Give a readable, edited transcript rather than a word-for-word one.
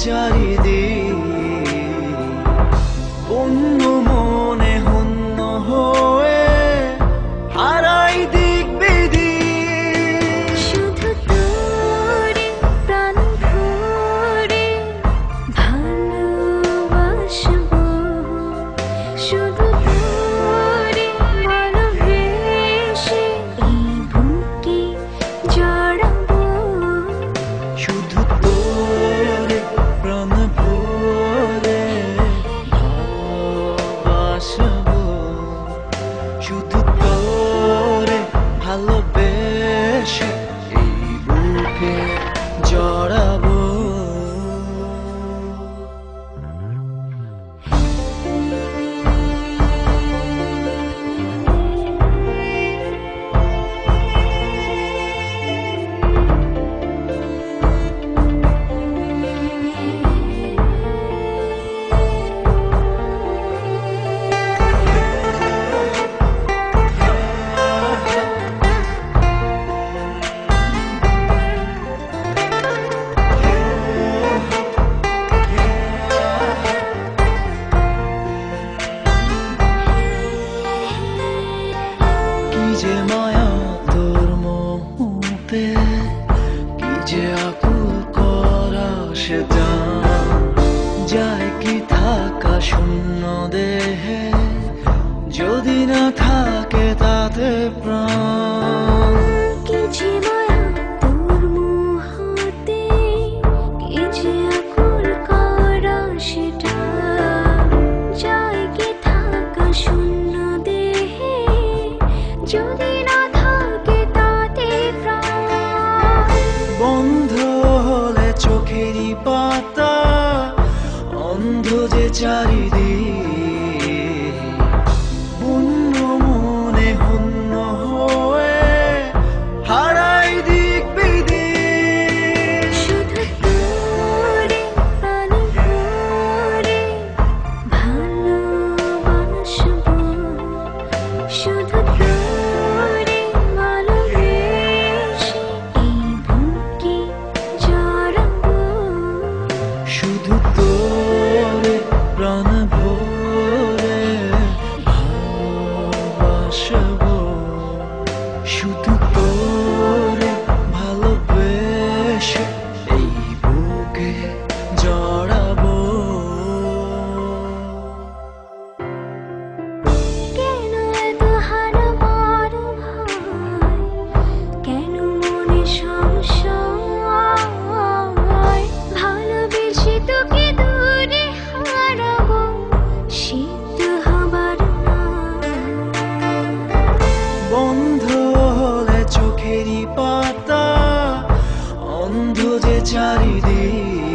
চারিদিক অন্য মনে হন্য হয়ে হারাই দিক বিদিক। শুধু তোরে প্রাণ ভরে ভালোবাসবো, শুধু তোরে ভালোবেসে এই বুকে জড়াবো। শুধু তোরে প্রাণ ভরে ভালোবাসবো, শুধু তোরে ভালোবেসে এই বুকে জড়াবো। কি যে মায়া তোর মোহতে, কি যে আকুল করা সেটা যায় কি থাকা শূন্য দেহে, যদি না থাকে তাতে প্রাণ। কি যে মায়া তোর মোহতে, কি যে আকুল করা সেটা যায় কি থাকা শূন্য দেহে, যদি না থাকে তাতে প্রাণ। বন্ধ হলে চোখেরই পাতা, অন্ধ যে চারিদিক অন্য মনে হন্য হয়ে হারাই দিক বিদিক। শুধু তোরে প্রাণ ভরে ভালোবাসবো, শুধু তোরে ভালোবেসে এই বুকে জড়াবো। শুধু তোরে প্রাণ ভরে ভালোবাসবো, শুধু তোরে ভালোবেসে এই বুকে জড়াবো। কেন এত হারাবার ভয়, কেন মনে সংশয়, ভালোবেসে তোকে দূরে হারাবো, সিদ্ধ হবার নয়। বন্ধ হলে চোখেরই পাতা, অন্ধ যে চারিদিক